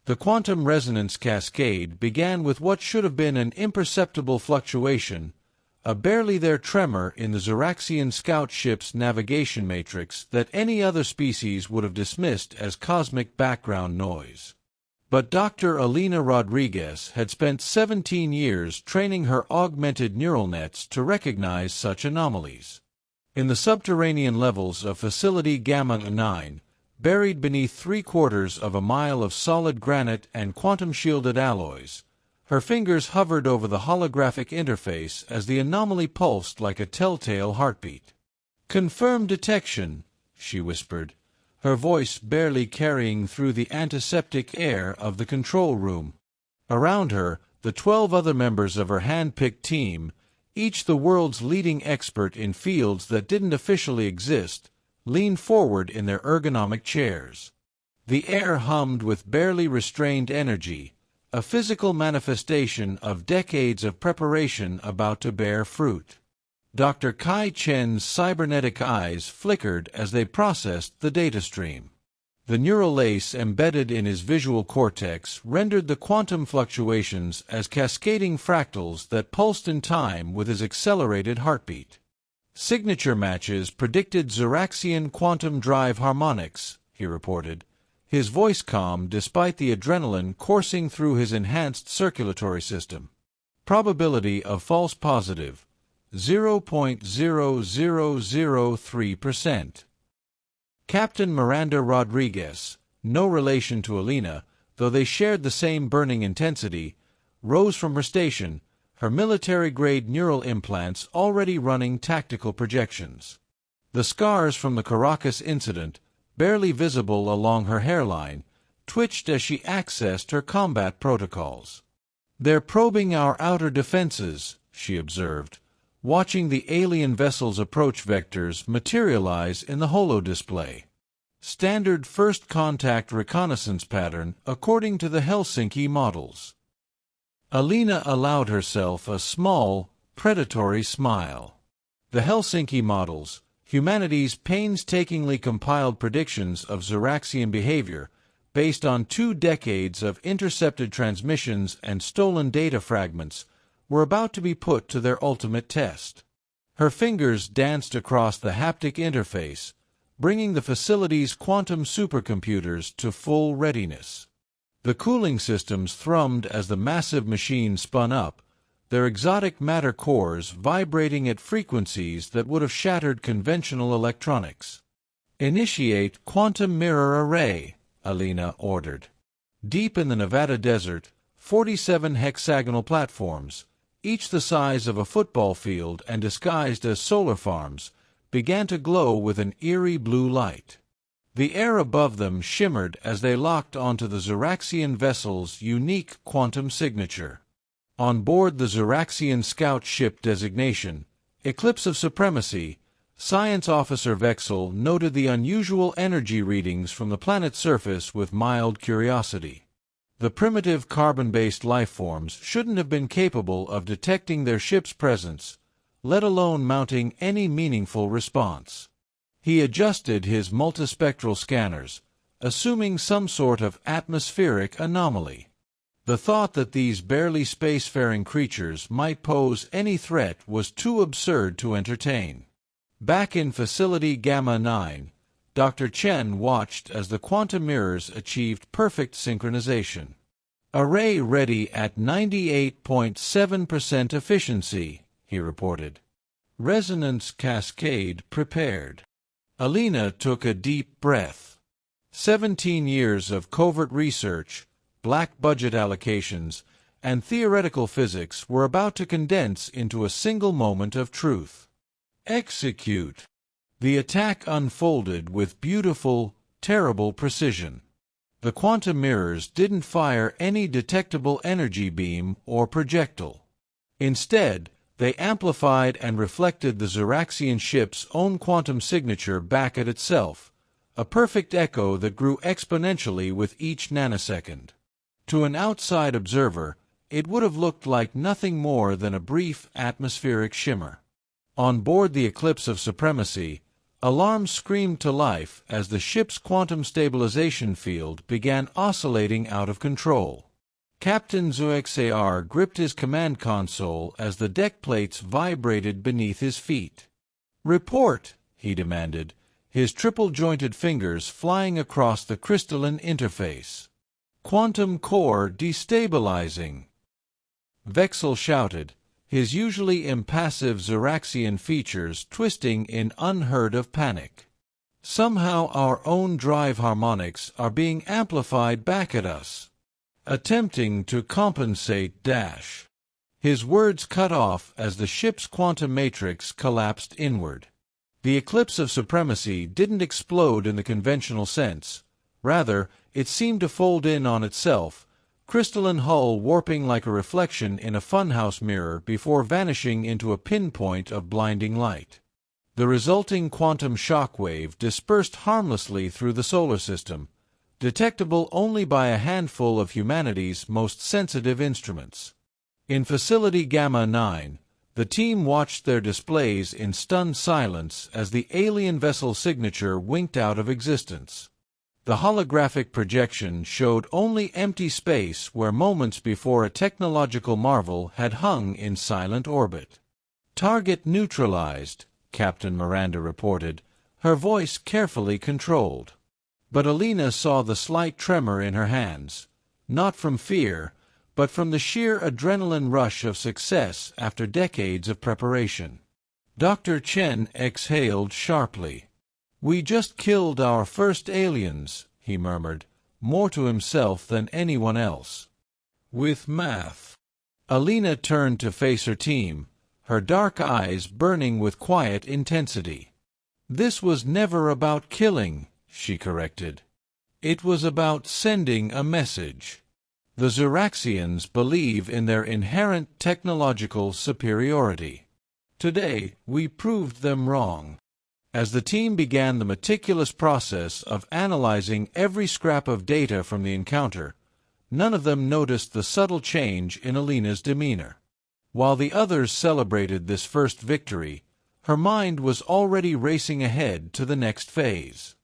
The quantum resonance cascade began with what should have been an imperceptible fluctuation, a barely-there tremor in the Zoraxian scout ship's navigation matrix that any other species would have dismissed as cosmic background noise. But Dr. Alina Rodriguez had spent 17 years training her augmented neural nets to recognize such anomalies. In the subterranean levels of Facility Gamma 9, buried beneath 3/4 of a mile of solid granite and quantum-shielded alloys, her fingers hovered over the holographic interface as the anomaly pulsed like a telltale heartbeat. "Confirmed detection," she whispered, her voice barely carrying through the antiseptic air of the control room. Around her, the 12 other members of her hand-picked team, each the world's leading expert in fields that didn't officially exist, leaned forward in their ergonomic chairs. The air hummed with barely restrained energy, a physical manifestation of decades of preparation about to bear fruit. Dr. Kai Chen's cybernetic eyes flickered as they processed the data stream. The neural lace embedded in his visual cortex rendered the quantum fluctuations as cascading fractals that pulsed in time with his accelerated heartbeat. "Signature matches predicted Zoraxian quantum drive harmonics," he reported, his voice calm despite the adrenaline coursing through his enhanced circulatory system. "Probability of false positive, 0.0003%. Captain Miranda Rodriguez, no relation to Alina, though they shared the same burning intensity, rose from her station, her military-grade neural implants already running tactical projections. The scars from the Caracas incident, barely visible along her hairline, twitched as she accessed her combat protocols. "They're probing our outer defenses," she observed, watching the alien vessel's approach vectors materialize in the holo-display. Standard first contact reconnaissance pattern according to the Helsinki models. Alina allowed herself a small, predatory smile. The Helsinki models, humanity's painstakingly compiled predictions of Zoraxian behavior, based on 2 decades of intercepted transmissions and stolen data fragments, were about to be put to their ultimate test. Her fingers danced across the haptic interface, bringing the facility's quantum supercomputers to full readiness. The cooling systems thrummed as the massive machine spun up, their exotic matter cores vibrating at frequencies that would have shattered conventional electronics. "Initiate quantum mirror array," Alina ordered. Deep in the Nevada desert, 47 hexagonal platforms, each the size of a football field and disguised as solar farms, began to glow with an eerie blue light. The air above them shimmered as they locked onto the Zoraxian vessel's unique quantum signature. On board the Zoraxian scout ship designation, Eclipse of Supremacy, Science Officer Vexel noted the unusual energy readings from the planet's surface with mild curiosity. The primitive carbon-based lifeforms shouldn't have been capable of detecting their ship's presence, let alone mounting any meaningful response. He adjusted his multispectral scanners, assuming some sort of atmospheric anomaly. The thought that these barely spacefaring creatures might pose any threat was too absurd to entertain. Back in Facility Gamma 9, Dr. Chen watched as the quantum mirrors achieved perfect synchronization. "Array ready at 98.7% efficiency," he reported. "Resonance cascade prepared." Alina took a deep breath. 17 years of covert research, black budget allocations, and theoretical physics were about to condense into a single moment of truth. Execute. The attack unfolded with beautiful, terrible precision. The quantum mirrors didn't fire any detectable energy beam or projectile. Instead, they amplified and reflected the Zoraxian ship's own quantum signature back at itself, a perfect echo that grew exponentially with each nanosecond. To an outside observer, it would have looked like nothing more than a brief atmospheric shimmer. On board the Eclipse of Supremacy, Alarms screamed to life as the ship's quantum stabilization field began oscillating out of control. Captain HFY gripped his command console as the deck plates vibrated beneath his feet. "Report," he demanded, his triple-jointed fingers flying across the crystalline interface. "Quantum core destabilizing." Vexel shouted, his usually impassive Zeraxian features twisting in unheard-of panic. "Somehow our own drive harmonics are being amplified back at us. Attempting to compensate dash." His words cut off as the ship's quantum matrix collapsed inward. The eclipse of supremacy didn't explode in the conventional sense. Rather, it seemed to fold in on itself, crystalline hull warping like a reflection in a funhouse mirror before vanishing into a pinpoint of blinding light. The resulting quantum shockwave dispersed harmlessly through the solar system, detectable only by a handful of humanity's most sensitive instruments. In Facility Gamma 9, the team watched their displays in stunned silence as the alien vessel signature winked out of existence. The holographic projection showed only empty space where moments before a technological marvel had hung in silent orbit. "Target neutralized," Captain Miranda reported, her voice carefully controlled. But Alina saw the slight tremor in her hands, not from fear, but from the sheer adrenaline rush of success after decades of preparation. Dr. Chen exhaled sharply. "We just killed our first aliens," he murmured, more to himself than anyone else. "With math." Alina turned to face her team, her dark eyes burning with quiet intensity. "This was never about killing," she corrected. "It was about sending a message. The Zeraxians believe in their inherent technological superiority. Today, we proved them wrong." As the team began the meticulous process of analyzing every scrap of data from the encounter, none of them noticed the subtle change in Alina's demeanor. While the others celebrated this first victory, her mind was already racing ahead to the next phase.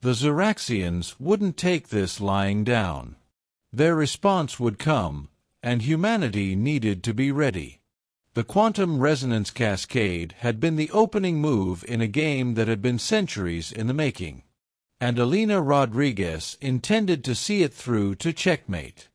The Zeraxians wouldn't take this lying down. Their response would come, and humanity needed to be ready. The quantum resonance cascade had been the opening move in a game that had been centuries in the making, and Alina Rodriguez intended to see it through to checkmate.